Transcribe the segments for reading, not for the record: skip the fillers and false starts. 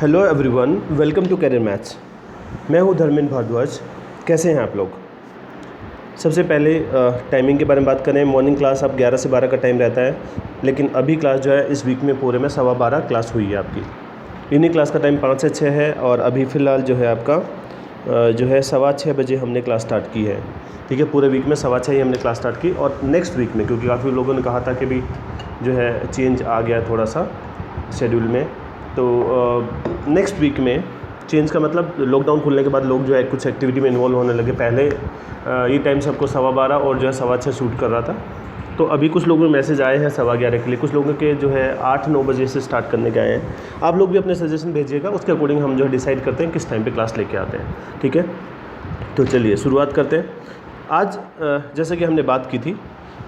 Hello everyone, welcome to career maths. मैं हूं धर्मेंद्र भारद्वाज। कैसे हैं आप लोग? सबसे पहले टाइमिंग के बारे में बात करें। मॉर्निंग क्लास अब 11 से 12 का टाइम रहता है, लेकिन अभी क्लास जो है इस वीक में पूरे में 12:15 क्लास हुई है आपकी। इवनिंग क्लास का टाइम 5 से 6 है और अभी फ़िलहाल जो है आपका जो है 6:15 बजे हमने क्लास स्टार्ट की है। ठीक है, पूरे वीक में 6:15 ही हमने क्लास स्टार्ट की। और नेक्स्ट वीक में, क्योंकि काफ़ी लोगों ने कहा था कि भी जो है चेंज आ गया थोड़ा सा शेड्यूल में, तो नेक्स्ट वीक में चेंज का मतलब लॉकडाउन खुलने के बाद लोग जो है कुछ एक्टिविटी में इन्वॉल्व होने लगे। पहले ये टाइम सबको 12:15 और जो है 6:15 शूट कर रहा था। तो अभी कुछ लोगों में मैसेज आए हैं 11:15 के लिए, कुछ लोगों के जो है 8-9 बजे से स्टार्ट करने के आए हैं। आप लोग भी अपने सजेशन भेजिएगा, उसके अकॉर्डिंग हम जो है डिसाइड करते हैं किस टाइम पे क्लास लेके आते हैं। ठीक है, तो चलिए शुरुआत करते हैं। आज जैसे कि हमने बात की थी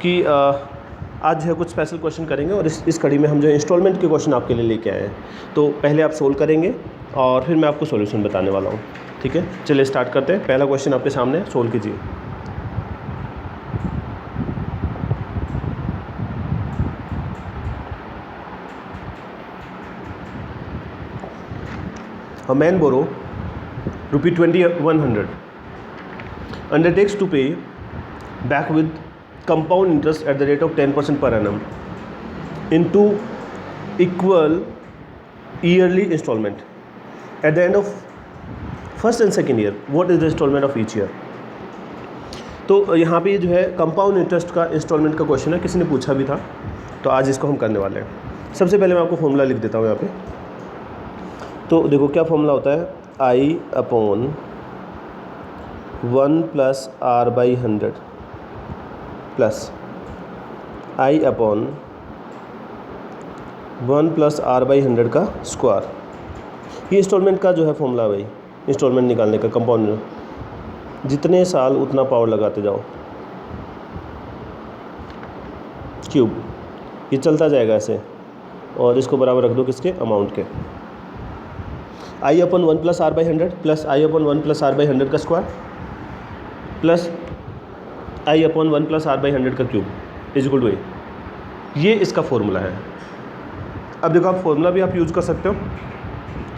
कि आज जो है कुछ स्पेशल क्वेश्चन करेंगे और इस कड़ी में हम जो है इंस्टॉलमेंट के क्वेश्चन आपके लिए लेके आए हैं। तो पहले आप सोल्व करेंगे और फिर मैं आपको सॉल्यूशन बताने वाला हूँ। ठीक है, चलिए स्टार्ट करते हैं। पहला क्वेश्चन आपके सामने, सोल्व कीजिए। A man borrow ₹2100 undertakes to pay back with compound interest at the rate of 10% per annum in two equal yearly installment. At the end of first and second year, what is the installment of each year? तो यहाँ पे जो है compound interest का instalment का question है, किसी ने पूछा भी था, तो आज इसको हम करने वाले हैं। सबसे पहले मैं आपको फॉर्मूला लिख देता हूँ यहाँ पे। तो देखो क्या फॉर्मूला होता है, I/1 + R/100 plus I/1 + R/100 का स्क्वायर। ये इंस्टॉलमेंट का जो है फॉर्मूला है भाई, इंस्टॉलमेंट निकालने का। कंपाउंड जितने साल उतना पावर लगाते जाओ, क्यूब, ये चलता जाएगा ऐसे, और इसको बराबर रख दो किसके, अमाउंट के। I/1 + R/100 plus I/1 + R/100 का स्क्वायर प्लस I/1 + R/100 का क्यूब इज इक्वल टू ये इसका फॉर्मूला है। अब देखो, आप फॉर्मूला भी आप यूज़ कर सकते हो।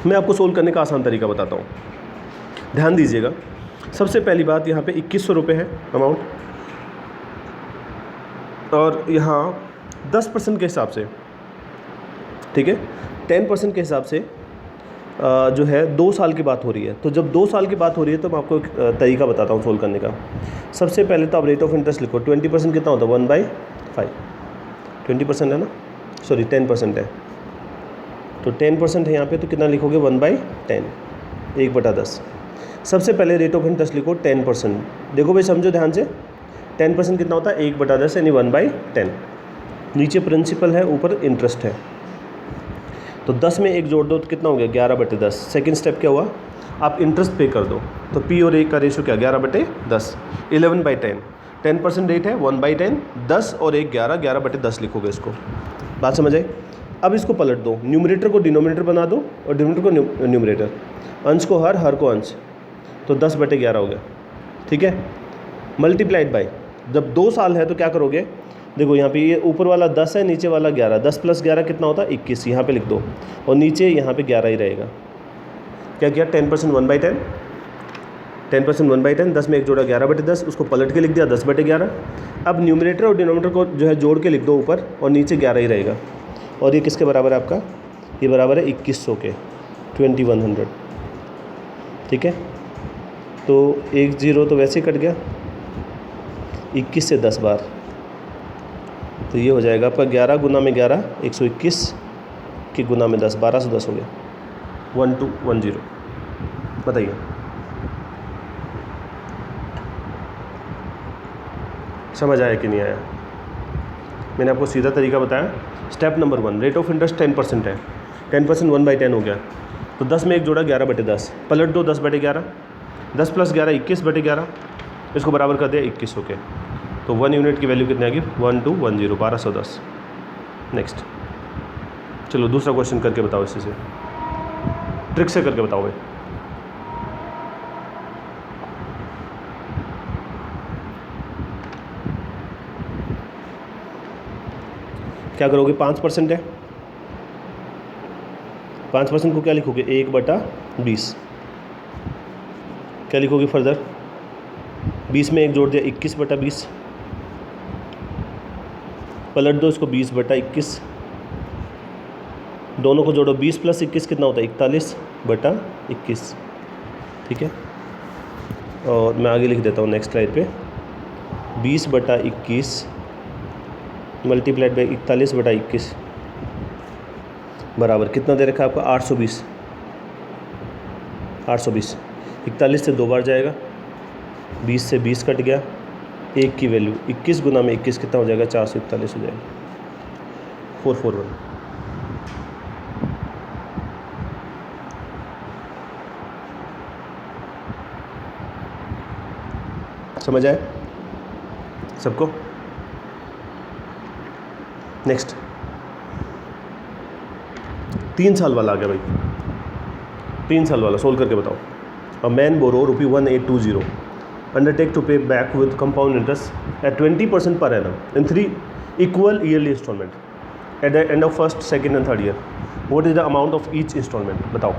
मैं आपको सोल्व करने का आसान तरीका बताता हूँ, ध्यान दीजिएगा। सबसे पहली बात, यहाँ पे 2100 रुपये है अमाउंट, और यहाँ 10% के हिसाब से, ठीक है, 10% के हिसाब से जो है 2 साल की बात हो रही है। तो जब 2 साल की बात हो रही है तो मैं आपको एक तरीका बताता हूँ सोल्व करने का। सबसे पहले तो आप रेट ऑफ इंटरेस्ट लिखो। 20% कितना होता है, 1/5। 20% है ना, सॉरी 10% है, तो 10% है यहाँ पे, तो कितना लिखोगे, 1/10, 1/10। सबसे पहले रेट ऑफ इंटरेस्ट लिखो 10%। देखो भाई, समझो ध्यान से, 10% कितना होता है, 1/10 यानी 1/10। नीचे प्रिंसिपल है, ऊपर इंटरेस्ट है, तो 10 में 1 जोड़ दो तो कितना हो गया, 11/10। सेकेंड स्टेप क्या हुआ, आप इंटरेस्ट पे कर दो, तो P और A का रेशियो क्या, 11/10, 11/10। 10% रेट है, 1/10, 10 और 1 11, 11/10 लिखोगे इसको। बात समझ आई? अब इसको पलट दो, न्यूमरेटर को डिनोमिनेटर बना दो और डिनोमिनेटर को न्यूमरेटर, अंश को हर को अंश, तो 10/11 हो गया। ठीक है, मल्टीप्लाइड बाय, जब 2 साल है तो क्या करोगे, देखो यहाँ पे ये ऊपर वाला 10 है, नीचे वाला 11, 10 + 11 कितना होता है, 21, यहाँ पे लिख दो, और नीचे यहाँ पे 11 ही रहेगा। क्या किया, 10% 1/10, 10% 1/10, 10 में 1 जोड़ा 11/10, उसको पलट के लिख दिया 10/11। अब न्यूमरेटर और डिनोमिनेटर को जो है जोड़ के लिख दो ऊपर, और नीचे 11 ही रहेगा। और ये किसके बराबर है आपका, ये बराबर है 2100 के, 2100। ठीक है, तो 1 0 तो वैसे ही कट गया, 21 से 10 बार, तो ये हो जाएगा आपका 11 गुना में 11, 121 के गुना में 10, 1210 हो गया, 1210। बताइए, समझ आया कि नहीं आया? मैंने आपको सीधा तरीका बताया। Step number 1, rate of interest 10% है, 10% 1/10 हो गया, तो 10 में 1 जोड़ा 11/10, पलट दो 10/11, 10 + 11 21/11, इसको बराबर कर दिया 2100 के, तो 1 यूनिट की वैल्यू कितनी आ गई, 1210, 1210। नेक्स्ट, चलो दूसरा क्वेश्चन करके बताओ, इसी से ट्रिक से करके बताओ भाई। क्या करोगे, 5% है, 5% को क्या लिखोगे 1/20। क्या लिखोगे फर्दर, 20 में 1 जोड़ दिया 21/20, पलट दो इसको 20/21, दोनों को जोड़ो 20 + 21 कितना होता है 41/21। ठीक है, और मैं आगे लिख देता हूँ नेक्स्ट स्लाइड पे, 20/21 मल्टीप्लाइड बाई 41/21 बराबर कितना दे रखा है आपका 820। 820 41 से 2 बार जाएगा, 20 से 20 कट गया, 1 की वैल्यू 21 गुना में 21 कितना हो जाएगा 441 हो जाएगा, 441। समझ आए सबको? नेक्स्ट 3 साल वाला आ गया भाई, 3 साल वाला सोल्व करके बताओ। A man borrow ₹1820 undertake to pay back with compound interest at 20% per annum in 3 equal yearly installment at the end of first, second and third year. What is the amount of each installment? बताओ।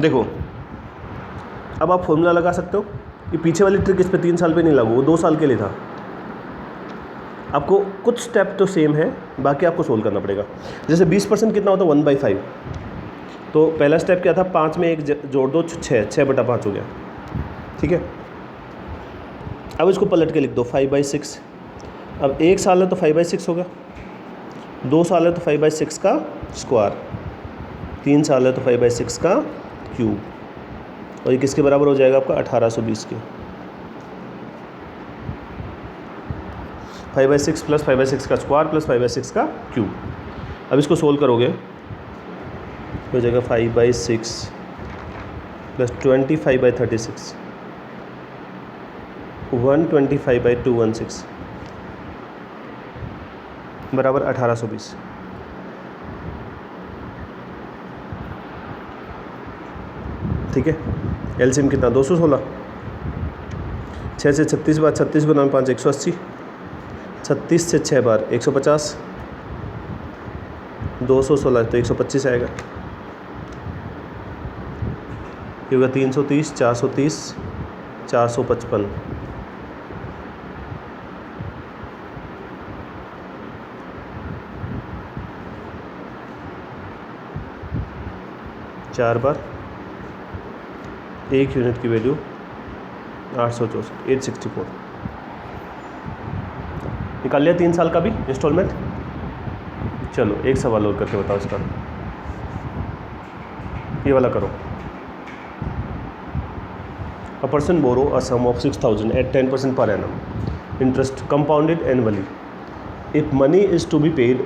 देखो अब आप formula लगा सकते हो, ये पीछे वाली ट्रिक इस पे 3 साल पे नहीं लागू, वो 2 साल के लिए था। आपको कुछ स्टेप तो सेम है, बाकी आपको सोल्व करना पड़ेगा। जैसे 20% कितना होता है 1/5, तो पहला स्टेप क्या था 5 में 1 जोड़ दो 6/5 हो गया। ठीक है, अब इसको पलट के लिख दो 5/6। अब 1 साल है तो 5/6 होगा, 2 साल है तो 5/6 का स्क्वायर, 3 साल है तो 5/6 का क्यूब, और ये किसके बराबर हो जाएगा आपका 1820 के। 5/6 + 5/6 का स्क्वायर + 5/6 का क्यूब। अब इसको सोल्व करोगे हो जाएगा 5/6 + 25/36 125/216 बराबर 1820। ठीक है, एलसीएम कितना 216, 6 से 36 बार 36 गुना में 5 180, 36 से 6 बार 150, 216 तो 125 आएगा, ये होगा 330, 430, 455। चार बार 1 यूनिट की वैल्यू 864, 864 निकाल लिया 3 साल का भी इंस्टॉलमेंट। चलो एक सवाल और करके बताओ इसका, ये वाला करो। A person borrow a sum of 6000 at 10% per annum interest compounded annually. If money is to be paid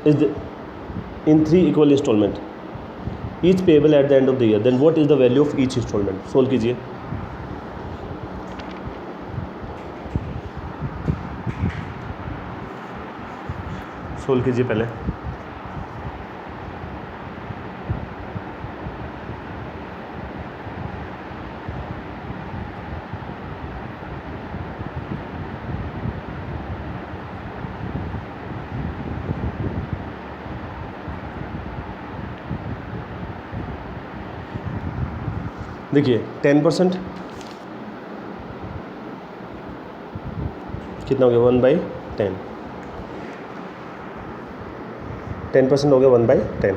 in 3 equal installment, each payable at the end of the year, then what is the value of each installment? Solve कीजिए। Solve कीजिए पहले। देखिए 10% कितना हो गया 1/10, 10% हो गया 1/10।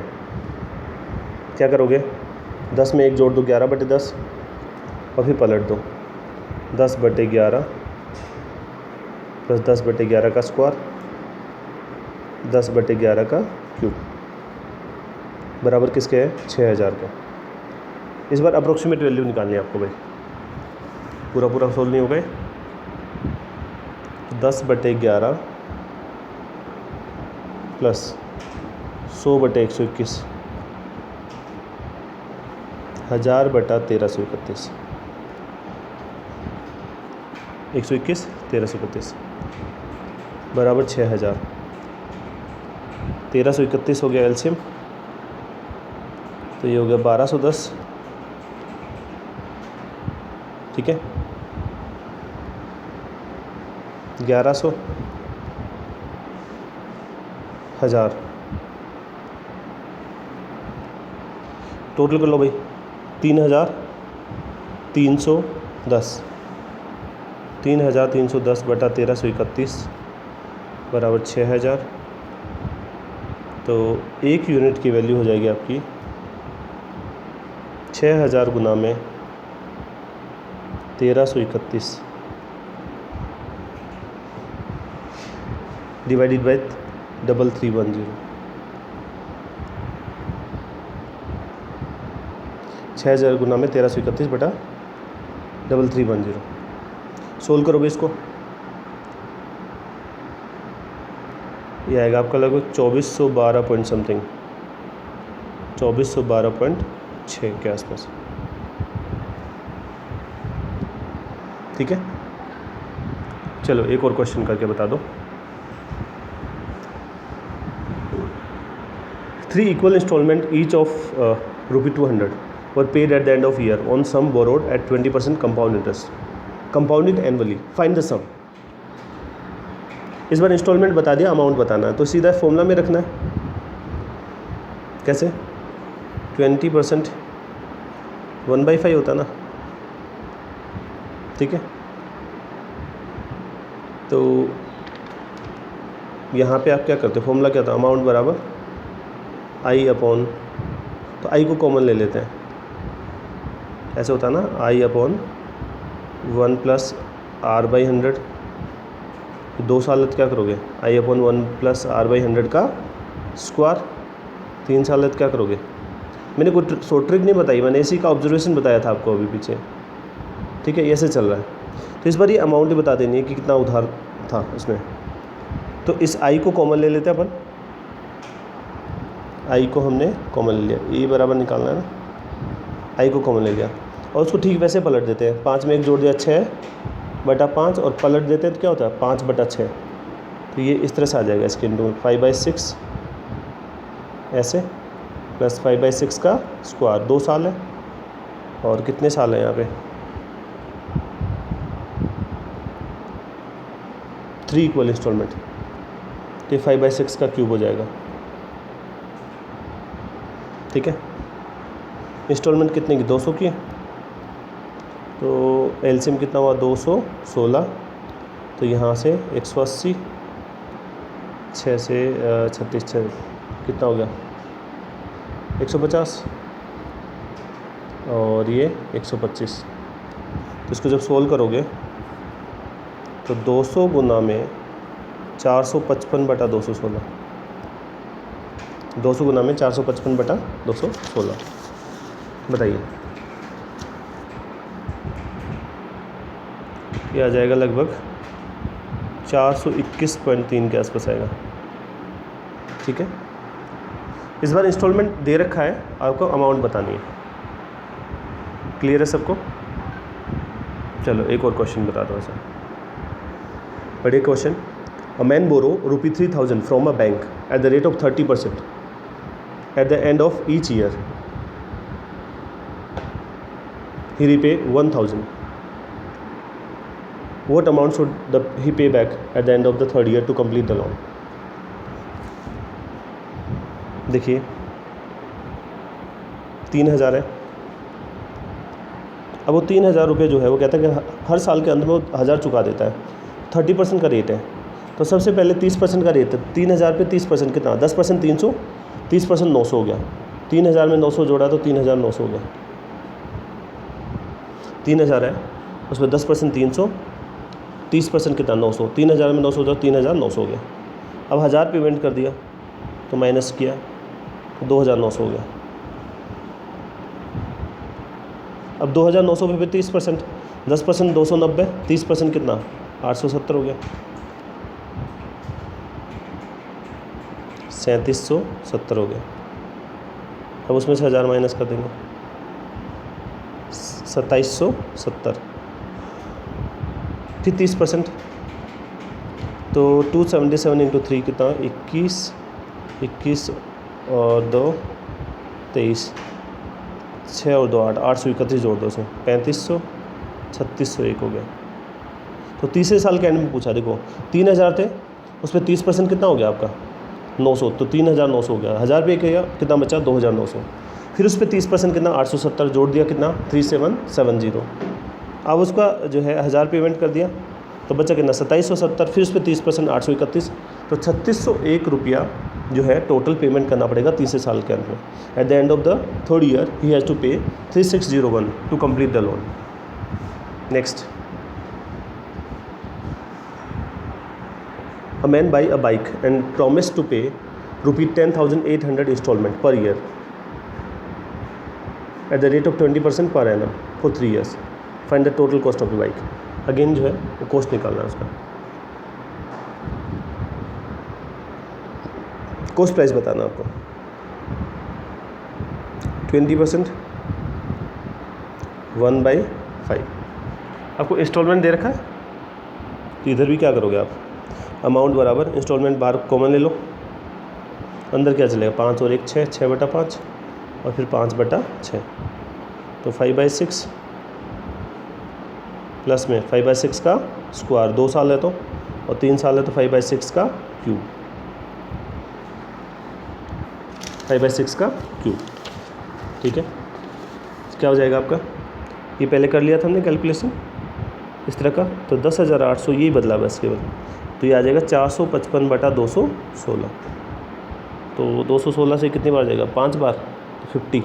क्या करोगे 10 में 1 जोड़ दो 11/10 और फिर पलट दो 10/11 + 10/11 का स्क्वायर 10/11 का क्यूब बराबर किसके है 6000 का। इस बार अप्रोक्सीमेट वैल्यू निकालनी है आपको भाई, पूरा पूरा सोल्व नहीं हो गए। 10/11 + 100/121 1000/1331 121 1331 बराबर 6000। 1331 हो गया एलसीएम, तो ये हो गया 1210। ठीक है, 1100, 1000, टोटल कर लो भाई। 3310, 3310 बटा 1331 बराबर 6000। तो एक यूनिट की वैल्यू हो जाएगी आपकी 6000 गुना में 1331 डिवाइडेड बाय 3310। 6000 गुना में 1331 बटा 3310। सोल्व करोगे इसको, ये आएगा आपका लगभग 2412 पॉइंट समथिंग, 2412.6 के आसपास। ठीक है, चलो एक और क्वेश्चन करके बता दो। 3 equal installment each of ₹200 were paid at the end of year on sum borrowed at 20% compound interest. Compound it annually. Find the sum. इस बार इंस्टॉलमेंट बता दिया, अमाउंट बताना है, तो सीधा फॉर्मूला में रखना है। कैसे? 20% 1/5 होता ना, ठीक है। तो यहाँ पे आप क्या करते हो, फॉर्मूला क्या था, अमाउंट बराबर आई अपॉन, तो आई को कॉमन ले लेते हैं, ऐसे होता है ना, आई अपॉन 1 प्लस R/100। 2 साल क्या करोगे, आई अपॉन 1 प्लस R/100 का स्क्वायर। 3 साल क्या करोगे, मैंने कोई शॉर्ट ट्रिक नहीं बताई, मैंने इसी का ऑब्जर्वेशन बताया था आपको अभी पीछे, ठीक है, ऐसे चल रहा है। तो इस बार ये अमाउंट ही बता देनी है कि कितना उधार था उसमें। तो इस आई को कॉमन ले लेते हैं अपन, आई को हमने कॉमन ले लिया, ई बराबर निकालना है ना, आई को कॉमन ले लिया और उसको ठीक वैसे पलट देते हैं। 5 में 1 जोड़ दिया 6/5 और पलट देते हैं तो क्या होता है 5/6। तो ये इस तरह से आ जाएगा, इसके इंटू 5/6 ऐसे प्लस 5/6 का स्क्वायर। 2 साल है और कितने साल है यहाँ पे 3 इक्वल इंस्टॉलमेंट, तो 5/6 का क्यूब हो जाएगा। ठीक है, इंस्टॉलमेंट कितने की 200 की, तो एलसीएम कितना हुआ 216। तो यहाँ से 180, 6 से 36, 6 कितना हो गया 150 और ये 125। तो इसको जब सोल्व करोगे तो 200 गुना में 455/216, 200 गुना में 455/216। बताइए, ये आ जाएगा लगभग 421.3 के आसपास आएगा। ठीक है, इस बार इंस्टॉलमेंट दे रखा है, आपको अमाउंट बतानी है। क्लियर है सबको? चलो एक और क्वेश्चन बता दो ऐसा। पढ़िए question. A man borrow ₹3000 from a bank at the rate of 30% at the end of each year. He repay 1000। What amount should he pay back at the end of the 3rd year to complete the loan? देखिए 3000 है। अब वो 3000 रुपये जो है वो कहता है कि हर साल के अंत में वो 1000 चुका देता है। 30% का रेट है, तो सबसे पहले 30% का रेट है। 3000 पे 30% कितना, 10% 300, 30% 900 हो गया। 3000 में 900 जोड़ा तो 3900 हो गया। 3000 है, उसमें 10% 300, 30% कितना 900, 3000 में 900 जोड़ा 3900 हो गया। अब 1000 पेमेंट कर दिया तो माइनस किया तो 2900 हो गया। अब 2900 पे 30%, 10% 290, 30% कितना 870 हो गया, 3770 हो गया। अब उसमें से 1000 माइनस कर देंगे, 2770। फिर 30%, तो 277 इंटू 3 कितना 21 और 2 23, 6 और 2 8, 831 जोड़ दो उसमें 3500, 3601 हो गया। तो तीसरे साल के एंड में पूछा, देखो 3,000 थे, उस पर 30% कितना हो गया आपका 900, तो 3,900 हो गया। 1,000 रुपये किया, कितना बचा 2,900। फिर उस पर 30% कितना 870 जोड़ दिया, कितना 3770। अब उसका जो है 1,000 पेमेंट कर दिया तो बचा कितना 2770। फिर उस पर 30% 831, तो 3,601 रुपया जो है टोटल पेमेंट करना पड़ेगा तीसरे साल के अंत में। At the end of the third year he has to pay 3,601 to complete the loan. Next, a man buy a bike and promise to pay ₹10,800 installment per year at the rate of 20% per annum for 3 years. Find the total cost of the bike. Again जो है वो cost निकालना है उसका, cost price बताना आपको। 20% 1/5 आपको instalment दे रखा है, तो इधर भी क्या करोगे आप, अमाउंट बराबर इंस्टॉलमेंट बार कॉमन ले लो, अंदर क्या चलेगा 5 और 1 6, 6/5 और फिर 5/6, तो 5/6 प्लस में 5/6 का स्क्वायर, 2 साल है तो, और 3 साल है तो 5/6 का क्यूब, 5/6 का क्यूब। ठीक है, क्या हो जाएगा आपका, ये पहले कर लिया था हमने कैलकुलेशन इस तरह का, तो 10,800 यही बदला बस केवल, तो ये आ जाएगा 455/216। तो 216 से कितनी बार जाएगा 5 बार, तो 50,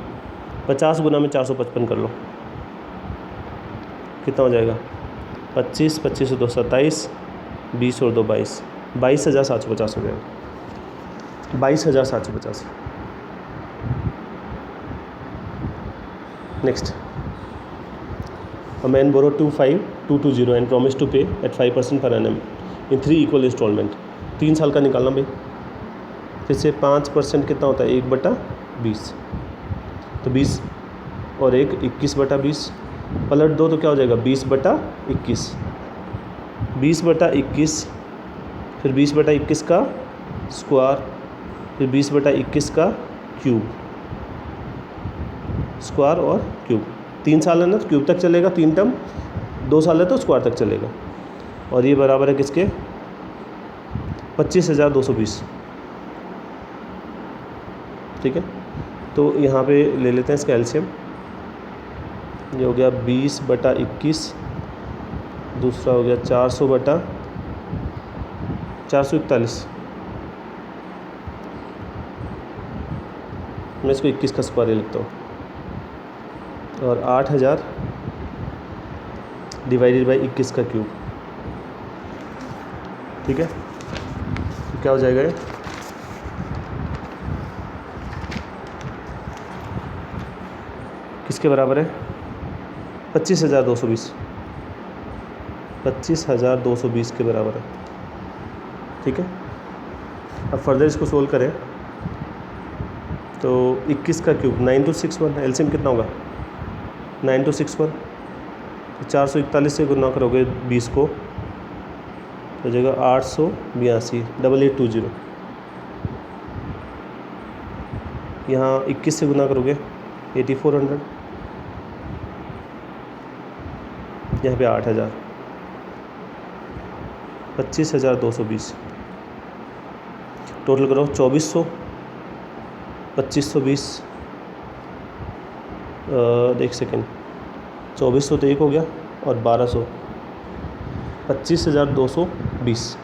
50 गुना में 455 कर लो, कितना हो जाएगा 25, 25 और 2 27, 20 और 2 22, 22,750 हो जाएगा, 22,750। Next, a man borrowed 25,220 and promised to pay at 5% per annum in 3 equal installment। 3 साल का निकालना भाई, फिर से 5% कितना होता है 1/20, तो 20 और 1 21/20, पलट दो तो क्या हो जाएगा 20/21, 20/21, फिर 20/21 का स्क्वायर, फिर 20/21 का क्यूब, स्क्वायर और क्यूब। 3 साल है ना तो क्यूब तक चलेगा 3 टर्म, 2 साल है तो स्क्वायर तक चलेगा, और ये बराबर है किसके 25,220। ठीक है, तो यहाँ पे ले लेते हैं इसका एलसीएम, ये हो गया 20/21, दूसरा हो गया 400/441, मैं इसको 21 का स्क्वायर लिखता हूँ, और 8,000 डिवाइडेड बाई 21 का क्यूब। ठीक है, तो क्या हो जाएगा ये किसके बराबर है 25,220, 25,220 के बराबर है। ठीक है, अब फर्दर इसको सोल्व करें तो 21 का क्यूब 9261, एलसीएम कितना होगा 9261, तो 441 से गुना करोगे 20 को, हो जाएगा 882, 8820। यहाँ 21 से गुना करोगे 8400, यहाँ पे 8,000, 25,220, टोटल करो 2400, 2520, एक सेकेंड, 2400 तो एक हो गया, और 1200, 25,220,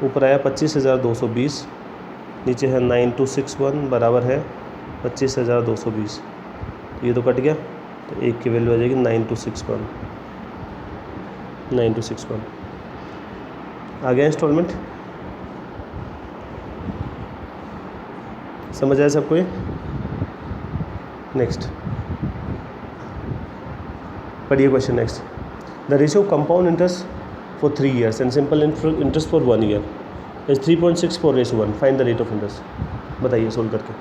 ऊपर आया 25,220, नीचे है 9261 बराबर है 25,220, ये तो कट गया, तो एक की वैल्यू आ जाएगी 9261, 9261 आ गया इंस्टॉलमेंट। समझ आया सबको ये। नेक्स्ट पढ़िए question next, the ratio of compound interest for 3 years and simple interest for 1 year is 3.64:1, find the rate of interest. बताइए सोल्व करके।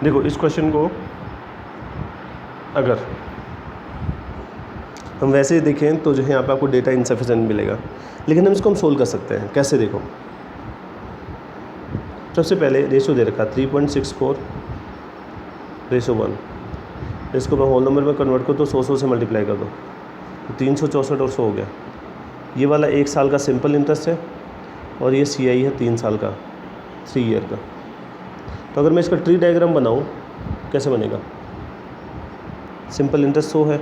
देखो इस क्वेश्चन को अगर हम वैसे ही देखें तो जो है यहाँ पे आपको डेटा इनसफिशिएंट मिलेगा, लेकिन हम इसको हम सोल्व कर सकते हैं। कैसे देखो, सबसे पहले रेशो दे रखा 3.64:1। इसको मैं होल नंबर में कन्वर्ट कर दो, 100 से मल्टीप्लाई कर दो, तो 364 और 100 हो गया। ये वाला 1 साल का सिंपल इंटरेस्ट है और ये CI है 3 साल का, 3 ईयर का। तो अगर मैं इसका ट्री डायग्राम बनाऊँ कैसे बनेगा? सिंपल इंटरेस्ट 100 है,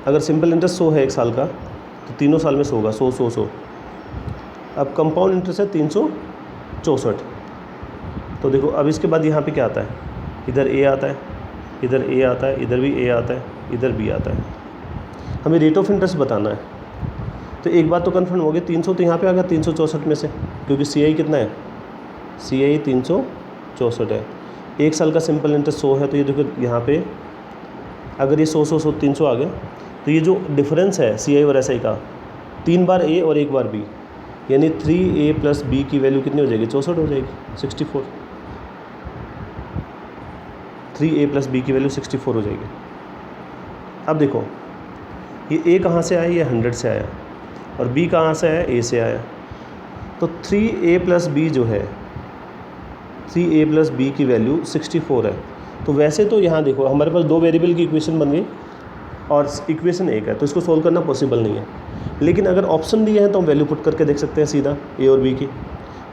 अगर सिंपल इंटरेस्ट 100 है 1 साल का, तो तीनों साल में 100 होगा, 100 100 100। अब कंपाउंड इंटरेस्ट है 364। तो देखो अब इसके बाद यहाँ पे क्या आता है, इधर A आता है, इधर A आता है, इधर भी A आता है, इधर B आता है। हमें रेट ऑफ इंटरेस्ट बताना है। तो एक बात तो कन्फर्म हो गई, 300 तो यहाँ पे आ गया 364 में से, क्योंकि CI कितना है, CI 364 है। 1 साल का सिंपल इंटरेस्ट 100 है, तो ये देखो यहाँ पे अगर ये 100 100 100 300 आ गया, तो ये जो डिफरेंस है CI और SI का, 3 बार A और 1 बार B, यानी 3A + B की वैल्यू कितनी हो जाएगी, 64 हो जाएगी, 64। 3A + B की वैल्यू 64 हो जाएगी। अब देखो ये A कहाँ से आया, ये 100 से आया, और B कहाँ से आया, A से आया। तो 3A + B जो है, 3A + B की वैल्यू 64 है। तो वैसे तो यहाँ देखो हमारे पास 2 वेरिएबल की इक्वेशन बन गई और इक्वेशन 1 है, तो इसको सोल्व करना पॉसिबल नहीं है। लेकिन अगर ऑप्शन दिए हैं तो हम वैल्यू पुट करके देख सकते हैं सीधा A और B की,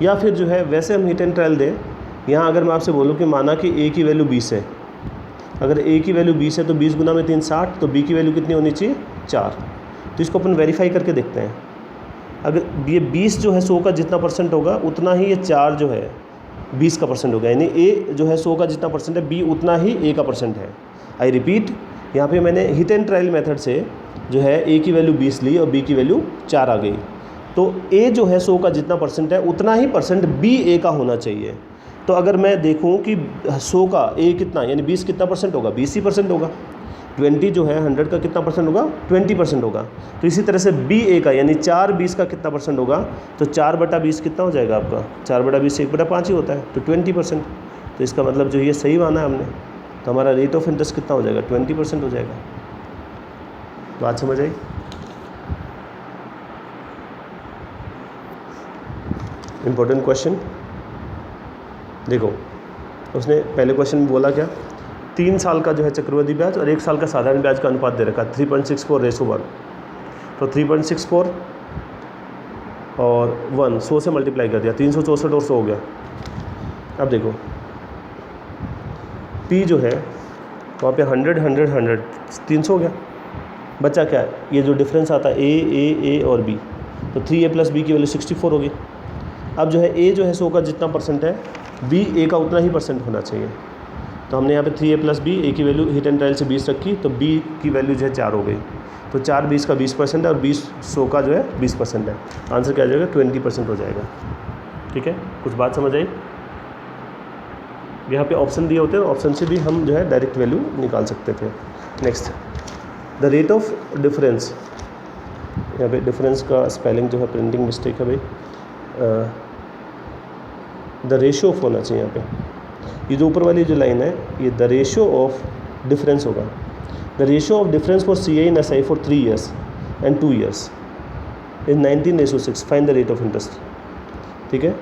या फिर जो है वैसे हम हिट एंड ट्रायल दें। यहाँ अगर मैं आपसे बोलूँ कि माना कि A की वैल्यू 20 है, अगर A की वैल्यू 20 है तो 20 गुना में 3 60, तो B की वैल्यू कितनी होनी चाहिए, 4। तो इसको अपन वेरीफाई करके देखते हैं। अगर ये 20 जो है 100 का जितना परसेंट होगा, उतना ही ये 4 जो है 20 का परसेंट होगा, यानी A जो है 100 का जितना परसेंट है, B उतना ही A का परसेंट है। आई रिपीट, यहाँ पे मैंने हिट एंड ट्रायल मेथड से जो है A की वैल्यू 20 ली और B की वैल्यू 4 आ गई। तो A जो है 100 का जितना परसेंट है, उतना ही परसेंट B A का होना चाहिए। तो अगर मैं देखूँ कि 100 का A कितना, यानी 20 कितना परसेंट होगा, 20% होगा। 20 जो है 100 का कितना परसेंट होगा, 20% होगा। तो इसी तरह से B A का यानी 4 20 का कितना परसेंट होगा, तो 4/20 कितना हो जाएगा आपका, 4/20 1/5 ही होता है, तो 20%। तो इसका मतलब जो ये सही माना है हमने, तो हमारा रेट ऑफ इंटरेस्ट कितना हो जाएगा, 20% हो जाएगा। बात समझ आई? इम्पोर्टेंट क्वेश्चन देखो, उसने पहले क्वेश्चन में बोला क्या, 3 साल का जो है चक्रवृद्धि ब्याज और 1 साल का साधारण ब्याज का अनुपात दे रखा 3.64:1। तो 3.64 और 1 100 से मल्टीप्लाई कर दिया, 364 और 100 हो गया। अब देखो P जो है वहाँ पे 100 100 100 300 हो गया। बचा क्या, ये जो डिफरेंस आता है A और B, तो 3A + B की वैल्यू 64 होगी। अब जो है A जो है 100 का जितना परसेंट है, B A का उतना ही परसेंट होना चाहिए। तो हमने यहाँ पे 3A + B, A की वैल्यू हिट एंड ट्रायल से 20 रखी, तो B की वैल्यू जो है 4 हो गई। तो 4 20 का 20% है और 20 100 का जो है 20% है। आंसर क्या आ जाएगा, 20% हो जाएगा। ठीक है, कुछ बात समझ आई? यहाँ पे ऑप्शन दिए होते हैं, ऑप्शन से भी हम जो है डायरेक्ट वैल्यू निकाल सकते थे। Next, the rate of difference. यहाँ पे डिफरेंस का स्पेलिंग जो है प्रिंटिंग मिस्टेक है भाई, द रेशियो ऑफ होना चाहिए यहाँ पे। ये जो ऊपर वाली जो लाइन है, ये द रेशियो ऑफ डिफरेंस होगा। The ratio of difference for CI and SI for 3 years and 2 years is 19:6। Find the rate of interest. ठीक है,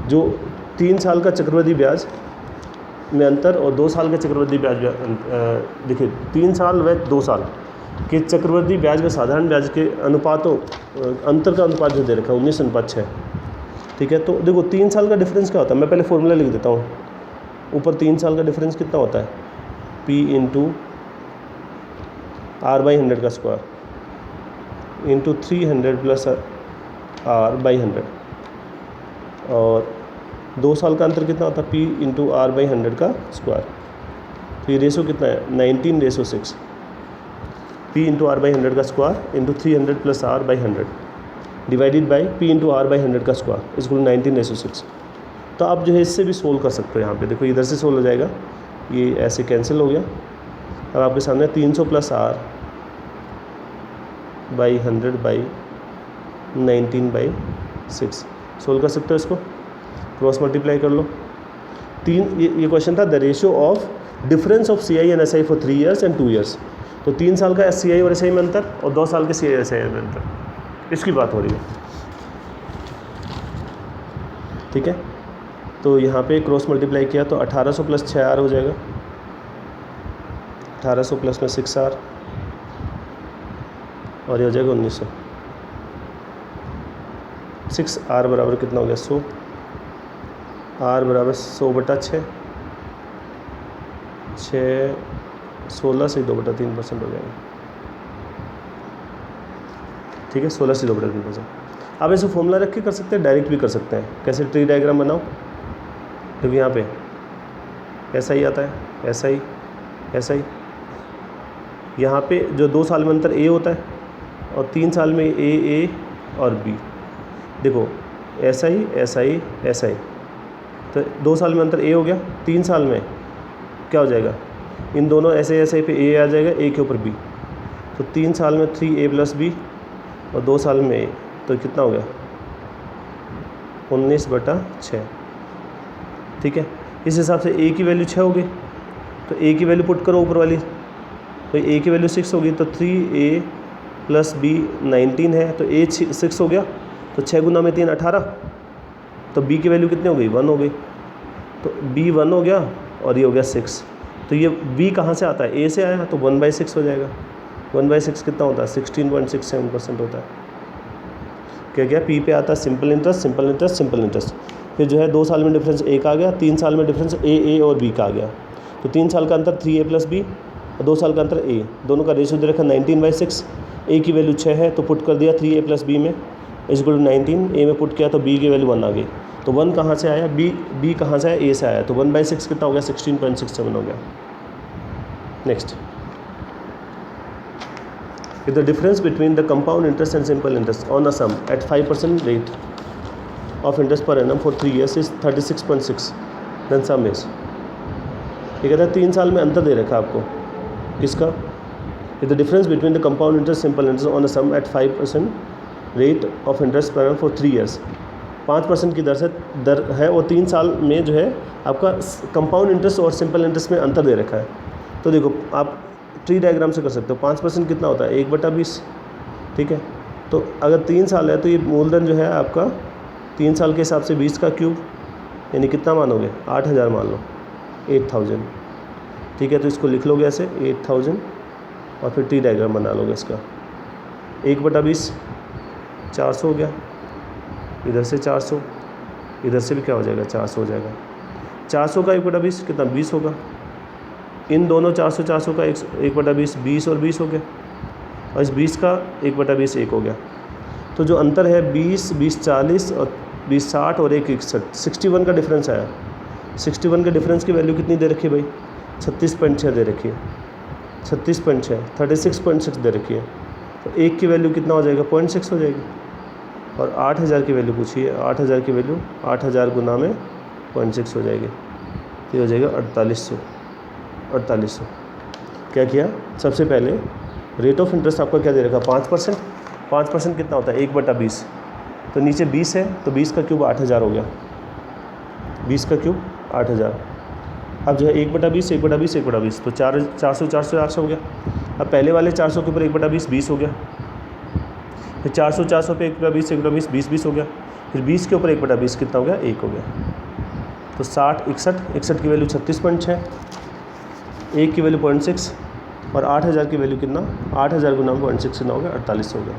जो 3 साल का चक्रवृद्धि ब्याज में अंतर और 2 साल के चक्रवृद्धि ब्याज देखिए 3 साल व 2 साल के चक्रवृद्धि ब्याज व साधारण ब्याज के अनुपातों अंतर का अनुपात जो दे रखा है 19:6। ठीक है, तो देखो 3 साल का डिफरेंस क्या होता है, मैं पहले फॉर्मूला लिख देता हूँ। ऊपर 3 साल का डिफरेंस कितना होता है, P × R/100 का स्क्वायर इंटू 300 + R/100, और 2 साल का अंतर कितना होता है, P × R/100 का स्क्वायर। तो ये रेशो कितना है, 19:6। P × R/100 का square into 300 + R/100 divided by P × R/100 का स्क्वायर इज इक्वल 19:6। तो आप जो है इससे भी सोल्व कर सकते हो। यहाँ पे देखो इधर से सोल्व हो जाएगा, ये ऐसे कैंसिल हो गया। अब आपके सामने 300 + R/100/19/6 सोल्व कर सकते हो। इसको क्रॉस मल्टीप्लाई कर लो, ये क्वेश्चन था the ratio of difference of CI and SI for 3 years and 2 years। तो 3 साल का CI और SI में अंतर और 2 साल के CI और SI में अंतर, इसकी बात हो रही है। ठीक है, तो यहाँ पे क्रॉस मल्टीप्लाई किया तो 1800 प्लस 6R हो जाएगा, 1800 प्लस में 6R और ये हो जाएगा 1900। 6R बराबर कितना हो गया 100, R बराबर 100/6, 16 से 2/3% हो जाएगा। ठीक है, 16 से 2/3%। आप ऐसे फॉर्मूला रख के कर सकते हैं, डायरेक्ट भी कर सकते हैं। कैसे ट्री डायग्राम बनाओ, क्योंकि यहाँ पे ऐसा ही आता है, ऐसा ही यहाँ पे जो 2 साल में अंतर A होता है और 3 साल में A और B। देखो ऐसा ही, तो 2 साल में अंतर A हो गया, 3 साल में क्या हो जाएगा, इन दोनों ऐसे पे A आ जाएगा, A के ऊपर B, तो 3 साल में 3A + B और 2 साल में A, तो कितना हो गया 19/6। ठीक है, इस हिसाब से A की वैल्यू 6 हो गई, तो A की वैल्यू पुट करो ऊपर वाली, तो A की वैल्यू 6 होगी, तो 3A + B 19 है, तो A 6 हो गया, तो 6 × 3 18, तो B की वैल्यू कितनी हो गई 1 हो गई, तो B 1 हो गया और ये हो गया 6। तो ये B कहाँ से आता है, A से आया, तो 1/6 हो जाएगा। 1/6 कितना होता है 16.67% होता है। क्या P पे आता है सिंपल इंटरेस्ट। फिर जो है 2 साल में डिफरेंस A का आ गया, 3 साल में डिफरेंस A और B का आ गया, तो 3 साल का अंतर 3A + B और 2 साल का अंतर A, दोनों का रेशियो दे रखा 19/6। A की वैल्यू 6 है तो पुट कर दिया 3A + B में = 19, A में पुट किया तो B की वैल्यू 1 आ गई, तो 1 कहाँ से आया, B कहाँ से आया, A से आया, तो 1/6 कितना हो गया 16.67 हो गया। Next, the difference between the compound interest and simple interest on a sum at 5% rate of interest per annum for 3 years is 36.6, then sum is. ये कहता है 3 साल में अंतर दे रखा है आपको, किसका, the difference between the compound interest simple interest on a sum at 5% rate of interest per annum for 3 years। 5% की दर है और 3 साल में जो है आपका कंपाउंड इंटरेस्ट और सिंपल इंटरेस्ट में अंतर दे रखा है। तो देखो आप ट्री डायग्राम से कर सकते हो, 5% कितना होता है 1/20। ठीक है, तो अगर 3 साल है तो ये मूलधन जो है आपका 3 साल के हिसाब से 20 का क्यूब, यानी कितना मानोगे 8000 मान लो, 8000। ठीक है, तो इसको लिख लोगे ऐसे 8000 और फिर ट्री डायग्राम बना लोगे इसका। 1/20 400 हो गया, इधर से 400, इधर से भी क्या हो जाएगा 400 हो जाएगा। 400 का 1/20 कितना 20 होगा, इन दोनों 400 का 1/20 20 और 20 हो गया, और इस 20 का 1/20 1 हो गया। तो जो अंतर है 20 40 और 20 60 और 1 61, 61 का डिफरेंस आया। 61 के डिफरेंस की वैल्यू कितनी दे रखी है भाई 36.6 दे रखी है, 36.6 36.6 दे रखी है, तो 1 की वैल्यू कितना हो जाएगा 0.6 हो जाएगी। और 8000 की वैल्यू पूछी है, 8000 की वैल्यू 8000 गुना में 0.6 हो जाएगी, तो हो जाएगा 4800। क्या किया, सबसे पहले रेट ऑफ इंटरेस्ट आपका क्या दे रखा 5%। 5% कितना होता है 1/20, तो नीचे 20 है तो 20 का क्यूब 8000 हो गया, 20 का क्यूब 8000। अब जो है 1/20 तो 400 हो गया। अब पहले वाले 400 के ऊपर 1/20 20 हो गया, फिर 400 पे 1/20 20 हो गया, फिर 20 के ऊपर 1/20 कितना हो गया 1 हो गया। तो 60 61 की वैल्यू 36.6, 1 की वैल्यू 0.6 और 8000 की वैल्यू कितना 8000 गुना 0.6 कितना हो गया 48 हो गया।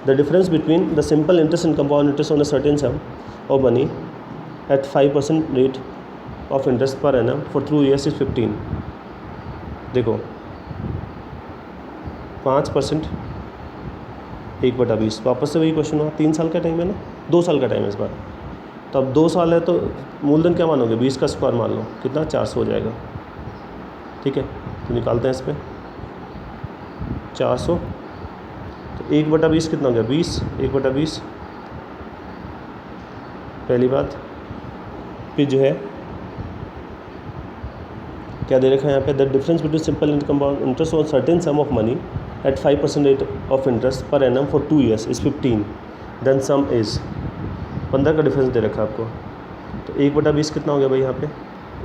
The difference between the simple interest and compound interest on a certain sum of money at 5% rate of interest per annum for 2 years is 15। देखो 5% 1/20, वापस से वही क्वेश्चन हुआ, 3 साल का टाइम है ना, 2 साल का टाइम है इस बार। तो अब 2 साल है तो मूलधन क्या मानोगे 20 का स्क्वायर मान लो, कितना 400 हो जाएगा। ठीक है, तो निकालते हैं इस पर 400, तो 1/20 कितना हो गया 20, 1/20 पहली बात। फिर जो है क्या दे रखा है यहाँ पे, the difference between simple and compound interest on certain sum of money at 5% rate of interest per annum for 2 years is 15, then sum is. 15 का डिफरेंस दे रखा है आपको, तो 1/20 कितना हो गया भाई, यहाँ पे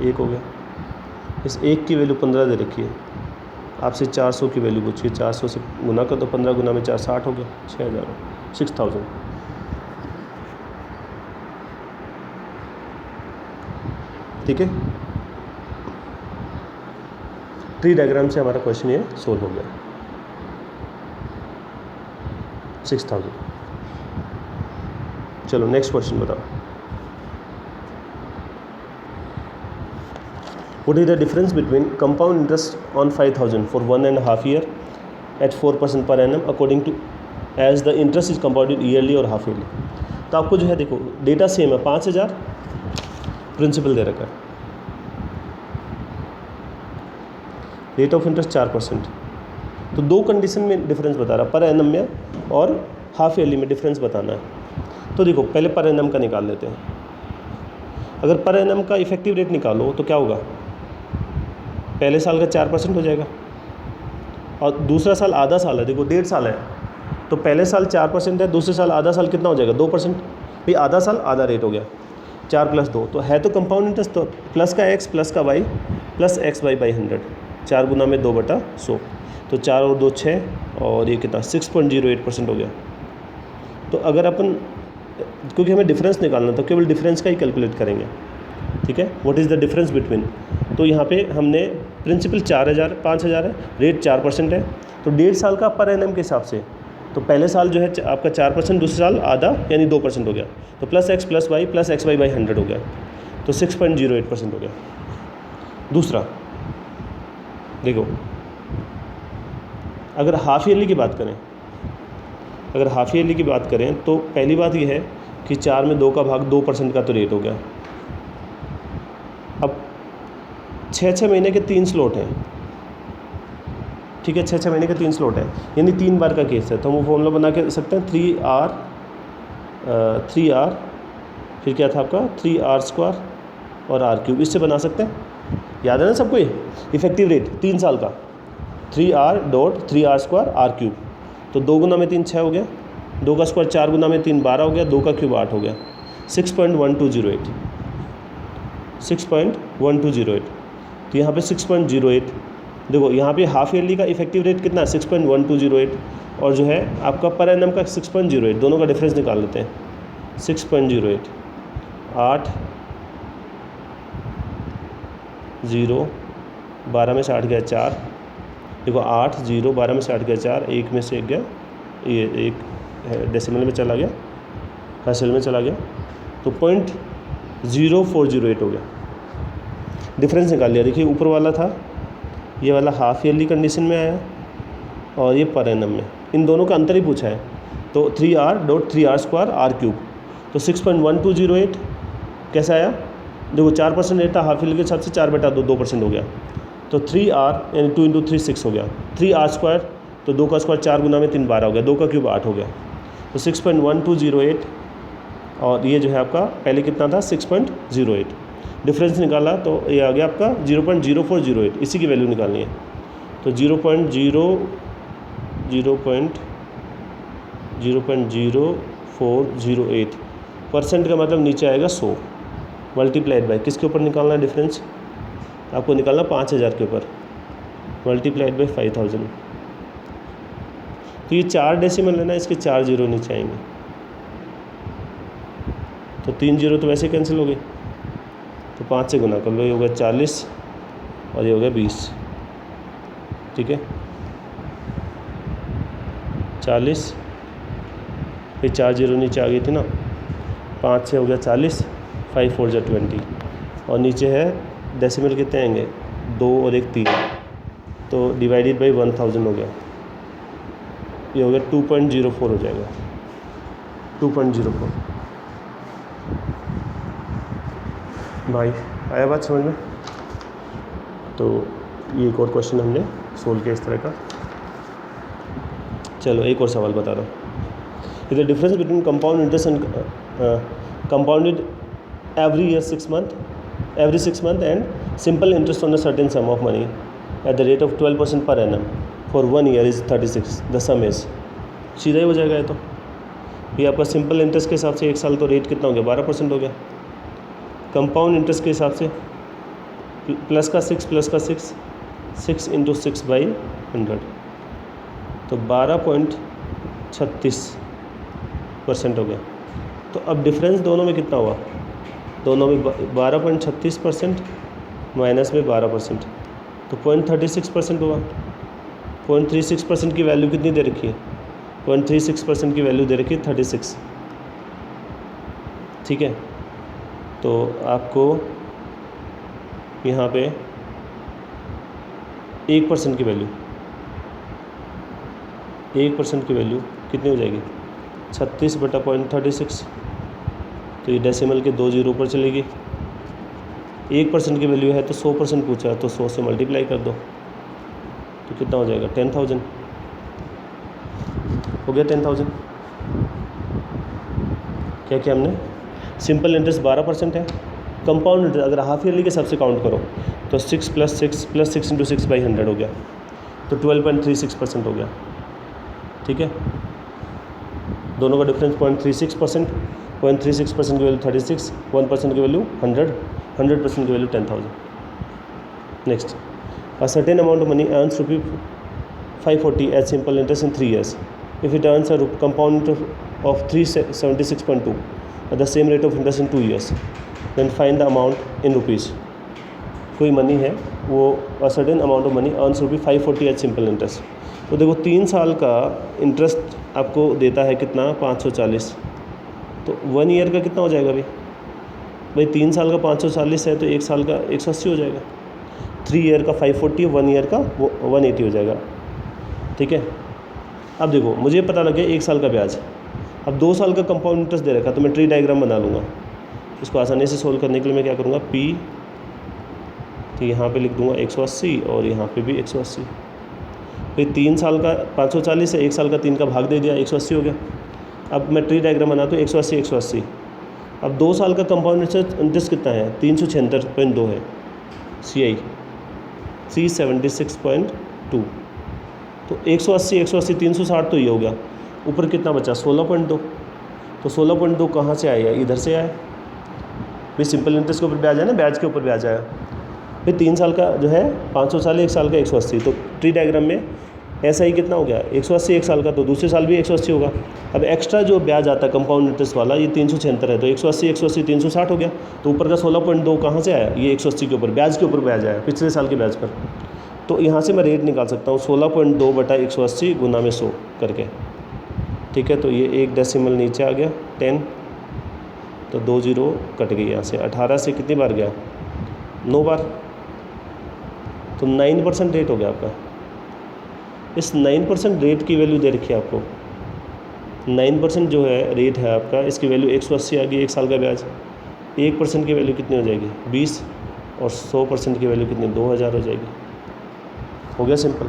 1 हो गया। इस 1 की वैल्यू 15 दे रखी है, आपसे 400 की वैल्यू पूछी है, 400 से गुना कर तो 15 गुना में 4 60 हो गया, 6000 ठीक है। ट्री डायग्राम से हमारा क्वेश्चन ये सोल्व हो गया, 6000। चलो नेक्स्ट क्वेश्चन बताओ। What is the difference between compound interest on 5000 for 1.5 year at 4% per annum according to as the interest is compounded yearly और half yearly। तो आपको जो है देखो डेटा सेम है, 5000 प्रिंसिपल दे रखा है, रेट ऑफ इंटरेस्ट 4%। तो दो कंडीशन में डिफरेंस बता रहा, पर एनम में और हाफ ईयरली में डिफरेंस बताना है। तो देखो पहले पर एनम का निकाल लेते हैं। अगर पर एनम का इफेक्टिव रेट निकालो तो क्या होगा, पहले साल का 4% हो जाएगा और दूसरा साल आधा साल है, देखो 1.5 साल है, तो पहले साल 4% है, दूसरे साल आधा साल कितना हो जाएगा 2%। भाई आधा साल आधा रेट हो गया, 4 + 2 तो है तो कंपाउंड इंटरेस्ट, तो प्लस का x प्लस का y प्लस XY/100, 4 गुना में 2/100, तो 4 और 2 6 और ये कितना 6.08% हो गया। तो अगर अपन, क्योंकि हमें डिफरेंस निकालना था, केवल डिफरेंस का ही कैलकुलेट करेंगे, ठीक है। What is the difference between, तो यहाँ पे हमने प्रिंसिपल 5000 है, रेट 4% है, तो 1.5 साल का पर एनम के हिसाब से, तो पहले साल जो है आपका 4%, दूसरे साल आधा यानी 2% हो गया, तो plus x plus y plus XY/100 हो गया, तो 6.08% हो गया। दूसरा देखो, अगर हाफ ईयरली की बात करें, अगर हाफ ईयरली की बात करें तो पहली बात यह है कि 4 में 2 का भाग 2% का तो रेट हो गया। अब 6 महीने के 3 स्लॉट हैं, ठीक है, 6 महीने के 3 स्लॉट हैं, यानी 3 बार का केस है, तो हम वो फॉर्मूला बना के सकते हैं 3r, फिर क्या था आपका 3r² और r³ इससे बना सकते हैं, याद है ना सबको। ये इफेक्टिव रेट 3 साल का 3r.3r² r³, तो 2 गुना में 3 6 हो गया, 2 का स्क्वायर 4 गुना में 3 12 हो गया, 2 का क्यूब 8 हो गया, 6.1208, 6.1208। तो यहाँ पे 6.08, देखो यहाँ पे हाफ ईयरली का इफेक्टिव रेट कितना है 6.1208, और जो है आपका पर एनम का 6.08, दोनों का डिफरेंस निकाल लेते हैं। 6.08 8 0 12 में से 8 गया 4, देखो 8 0 12 में से 8 गया 4, 1 में से 1 गया, ये 1 है डेसिमल में चला गया, हासिल में चला गया, तो 0.0408 हो गया। डिफरेंस निकाल लिया, देखिए ऊपर वाला था, ये वाला हाफ ईयरली कंडीशन में आया और ये पर एनम में, इन दोनों का अंतर ही पूछा है, तो 3r.3r² r³, तो 6.1208 कैसा आया, देखो 4% रेट था हाफ ईयरली के हिसाब से, 4/2 2% हो गया, तो 3r यानी 2 × 3 6 हो गया, 3r², तो 2 का स्क्वायर 4 गुना में 3 12 हो गया, 2 का क्यूब 8 हो गया, तो 6.1208, और ये जो है आपका पहले कितना था 6.08, डिफरेंस निकाला तो ये आ गया आपका 0.0408, इसी की वैल्यू निकालनी है, तो 0.0408 परसेंट का मतलब नीचे आएगा 100 मल्टीप्लाइड बाय किसके ऊपर निकालना है डिफरेंस, आपको निकालना 5000 के ऊपर मल्टीप्लाइड बाय 5000, तो ये 4 डेसिमल है ना, इसके 4 जीरो नीचे आएंगे, तो 3 जीरो तो वैसे कैंसिल हो गए, तो 5 से गुना कर लो, ये होगा 40 और ये होगा 20, ठीक है 40, फिर 4 जीरो नीचे आ गई थी ना, 5 से हो गया 40, 5 4 जा 20, और नीचे है डेसिमल कितने आएंगे 2 और 1 3, तो डिवाइडेड बाई 1000 हो गया, ये हो गया 2.04 हो जाएगा, 2.04। भाई आया बात समझ में। तो ये एक और क्वेश्चन हमने सोल्व किया इस तरह का। चलो एक और सवाल बता रहा हूँ, is the difference between compound interest and compounded every 6 month and simple interest on a certain sum of money at the rate of 12% per annum for 1 year is 36, the sum is, सीधा ही हो जाएगा ये तो। ये आपका simple interest के हिसाब से 1 साल तो रेट कितना हो गया, 12% हो गया। कंपाउंड इंटरेस्ट के हिसाब से प्लस का 6 6 इंटू 6/100 तो 12.36% हो गया। तो अब डिफरेंस दोनों में कितना हुआ, दोनों में 12.36% माइनस में 12% तो 0.36% हुआ। 0.36% की वैल्यू कितनी दे रखी है, 0.36% की वैल्यू दे रखी है 36, ठीक है। तो आपको यहाँ पे 1% की वैल्यू 1% की वैल्यू कितनी हो जाएगी, 36/0.36। तो ये डेसिमल के 2 जीरो ऊपर चलेगी। 1% की वैल्यू है तो 100% पूछा है, तो 100 से मल्टीप्लाई कर दो तो कितना हो जाएगा, 10,000 हो गया। 10,000 क्या किया हमने, सिंपल इंटरेस्ट 12% है। कंपाउंड इंटरेस्ट अगर हाफ ईयरली के हिसाब से काउंट करो तो 6 + 6 इंटू 6/100 हो गया, तो 12.36% हो गया, ठीक है। दोनों का डिफरेंस 0.36%, 0.36% की वैल्यू 36, 1% की वैल्यू 100, 100% की value 10,000। Next, a certain amount of money earns ₹540 as simple interest in 3 years. If it earns a compound interest of 376.2 at the same rate of interest in 2 years, then find the amount in rupees. कोई money है, वो a certain amount of money earns ₹540 as simple interest. तो देखो 3 साल का interest आपको देता है कितना, 540। तो 1 ईयर का कितना हो जाएगा भाई 3 साल का 540 है तो 1 साल का 180 हो जाएगा। 3 ईयर का 540, 1 ईयर का 180 हो जाएगा, ठीक है। अब देखो मुझे पता लग गया 1 साल का ब्याज। अब 2 साल का कंपाउंड इंटरेस्ट दे रखा, तो मैं ट्री डायग्राम बना लूँगा। इसको आसानी से सोल्व करने के लिए मैं क्या करूँगा, P, तो यहाँ पे लिख दूँगा 180 और यहाँ पे भी 180। भाई 3 साल का 540 है, 1 साल का 3 का भाग दे दिया, 180 हो गया। अब मैं ट्री डायग्राम बनाता हूँ, 180 180। अब 2 साल का कंपाउंड इंटरेस्ट कितना है, 376.2 है, CI 376.2। तो 180 180 360 तो ये हो गया। ऊपर कितना बचा, 16.2। तो 16.2 कहाँ से आया, इधर से आया भाई। सिंपल इंटरेस्ट के ऊपर ब्याज है ना, ब्याज के ऊपर ब्याज आया भाई। 3 साल का जो है 540, 1 साल का 180। तो ट्री डायग्राम में ऐसा ही कितना हो गया, 180 1 साल का, तो दूसरे साल भी 180 होगा। अब एक्स्ट्रा जो ब्याज आता है कंपाउंड इंटरेस्ट वाला, ये 376 है, तो 180 180 360 हो गया। तो ऊपर का 16.2 कहाँ से आया, ये 180 के ऊपर ब्याज के ऊपर ब्याज आया, पिछले साल के ब्याज पर। तो यहाँ से मैं रेट निकाल सकता हूँ 16.2/180 गुना में 100 करके, ठीक है। तो ये एक डेसिमल नीचे आ गया 10, तो 2 जीरो कट गई यहाँ से। 18 से कितनी बार गया, 9 बार, तो 9% रेट हो गया आपका। इस 9% रेट की वैल्यू दे रखी है आपको। 9% जो है रेट है आपका, इसकी वैल्यू 180 आ गई, 1 साल का ब्याज। 1% की वैल्यू कितनी हो जाएगी, 20, और 100% की वैल्यू कितनी, 2000 हो जाएगी। हो गया सिंपल।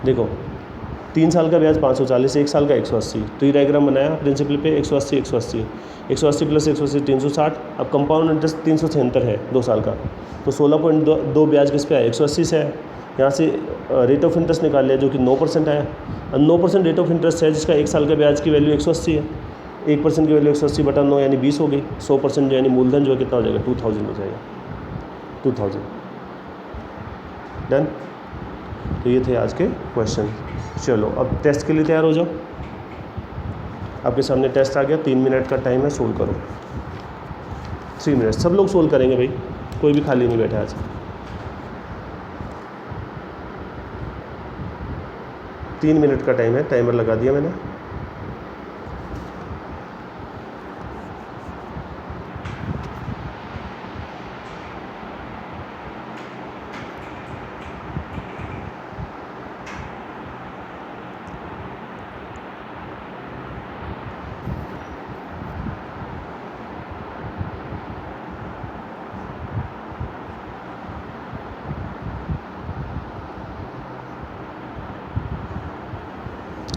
देखो 3 साल का ब्याज 540, 1 साल का 180। तो ये डायग्राम बनाया प्रिंसिपल पे, 180 180 180 + 180 360। अब कंपाउंड इंटरेस्ट 376 है 2 साल का, तो 16.2 ब्याज किस पे आया, 180 से है। यहाँ से रेट ऑफ इंटरेस्ट निकाल लिया जो कि 9% आया। 9% रेट ऑफ इंटरेस्ट है जिसका 1 साल का ब्याज की वैल्यू 180 है। 1% की वैल्यू 180/9 यानी 20 हो गई। 100% जो यानी मूलधन जो है कितना हो जाएगा, 2000 हो जाएगा, 2000। डन। तो ये थे आज के क्वेश्चन। चलो अब टेस्ट के लिए तैयार हो जाओ। आपके सामने टेस्ट आ गया, 3 मिनट का टाइम है, सोल्व करो। 3 मिनट सब लोग सोल्व करेंगे भाई, कोई भी खाली नहीं बैठा आज। 3 मिनट का टाइम है, टाइमर लगा दिया मैंने।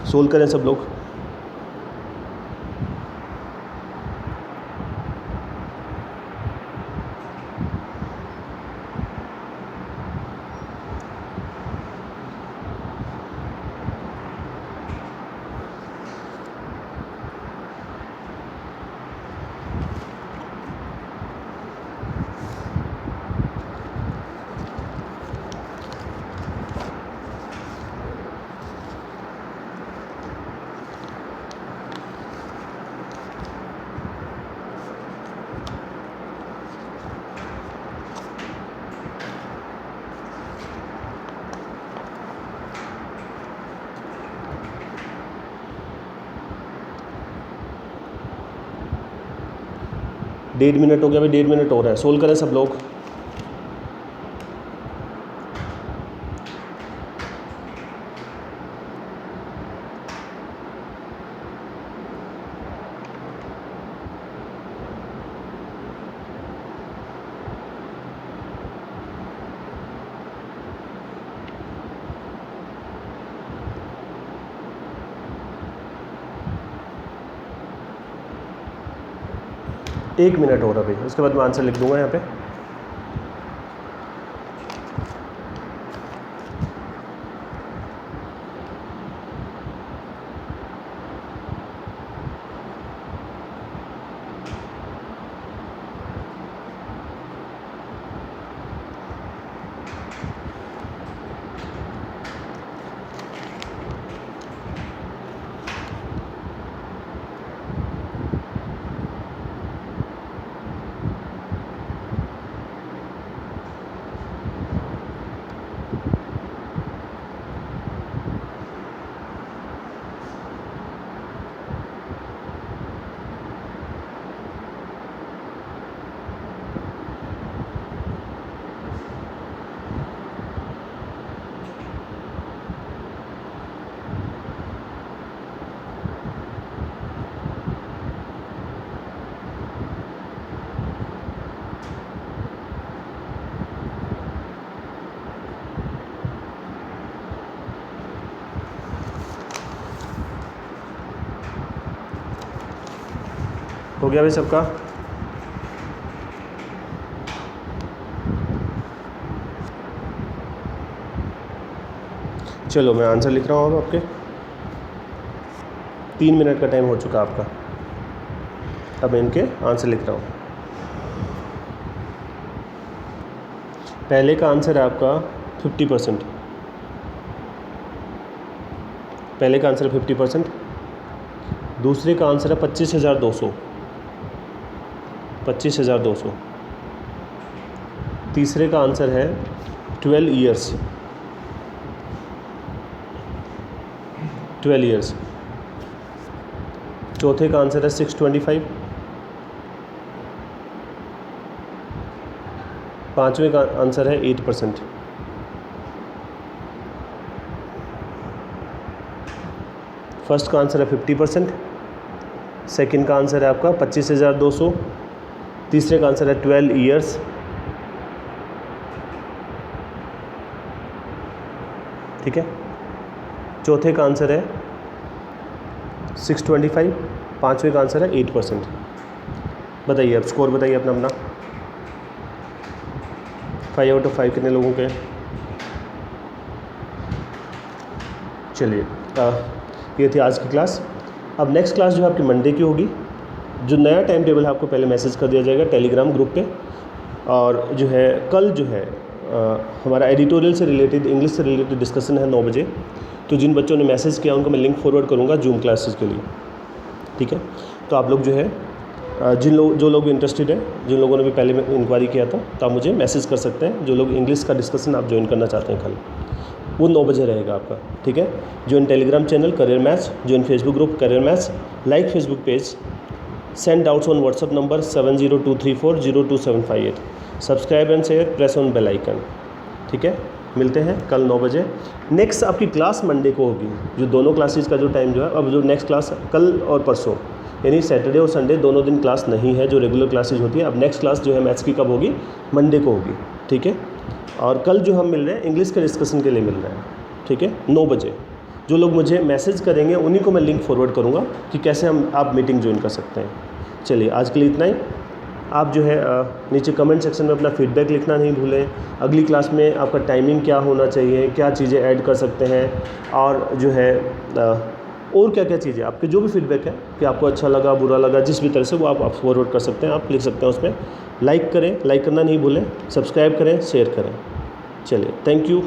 सोल्व करें सब लोग। 1.5 मिनट हो गया, अभी 1.5 मिनट हो रहा है, सोल्व करें सब लोग। एक मिनट हो रहा भाई, उसके बाद मैं आंसर लिख दूंगा यहाँ पे। हो गया भाई सबका? चलो मैं आंसर लिख रहा हूँ अब आपके। 3 मिनट का टाइम हो चुका आपका, अब मैं इनके आंसर लिख रहा हूँ। पहले का आंसर है आपका 50%, पहले का आंसर है 50%। दूसरे का आंसर है 25,200, 25,200। तीसरे का आंसर है 12 ईयर्स, 12 ईयर्स। चौथे का आंसर है 625। पांचवें का आंसर है 8%। फर्स्ट का आंसर है 50%। सेकंड का आंसर है आपका 25,200। तीसरे का आंसर है 12 ईयर्स। ठीक है। चौथे का आंसर है 625। पांचवें का आंसर है 8%। बताइए अब स्कोर बताइए अपना अपना। 5 आउट ऑफ 5 कितने लोगों के? चलिए ये थी आज की क्लास। अब नेक्स्ट क्लास जो है आपकी मंडे की होगी। जो नया टाइम टेबल है आपको पहले मैसेज कर दिया जाएगा टेलीग्राम ग्रुप पे। और जो है कल जो है हमारा एडिटोरियल से रिलेटेड, इंग्लिश से रिलेटेड डिस्कशन है 9 बजे। तो जिन बच्चों ने मैसेज किया उनको मैं लिंक फॉरवर्ड करूँगा जूम क्लासेस के लिए। ठीक है। तो आप लोग जो है जो लोग भी इंटरेस्टेड है, जिन लोगों ने भी पहले इंक्वायरी किया था, तो आप मुझे मैसेज कर सकते हैं। जो लोग इंग्लिश का डिस्कशन आप ज्वाइन करना चाहते हैं कल, वो 9 बजे रहेगा आपका। ठीक है। Join Telegram channel career maths, join Facebook group career maths, like Facebook page, send doubts on WhatsApp number 7023402758, subscribe and share, press on bell icon. ठीक है। मिलते हैं कल 9 बजे। नेक्स्ट आपकी क्लास मंडे को होगी। जो दोनों क्लासेस का जो टाइम जो है, अब जो नेक्स्ट क्लास कल और परसों, यानी सैटरडे और संडे दोनों दिन क्लास नहीं है जो रेगुलर क्लासेज होती है। अब नेक्स्ट क्लास जो है मैथ्स की कब होगी? मंडे को होगी। ठीक है। और कल जो हम मिल रहे हैं इंग्लिश के डिस्कशन के लिए मिल रहे हैं। ठीक है, 9 बजे। जो लोग मुझे मैसेज करेंगे उन्हीं को मैं लिंक फॉरवर्ड करूँगा कि कैसे आप मीटिंग ज्वाइन कर सकते हैं। चलिए आज के लिए इतना ही। आप जो है नीचे कमेंट सेक्शन में अपना फीडबैक लिखना नहीं भूलें। अगली क्लास में आपका टाइमिंग क्या होना चाहिए, क्या चीज़ें ऐड कर सकते हैं, और जो है और क्या क्या चीज़ें, आपके जो भी फीडबैक है कि आपको अच्छा लगा, बुरा लगा, जिस भी तरह से वो आप फॉरवर्ड कर सकते हैं, आप लिख सकते हैं उसमें। लाइक करें, लाइक करना नहीं भूलें, सब्सक्राइब करें, शेयर करें। चलिए, थैंक यू।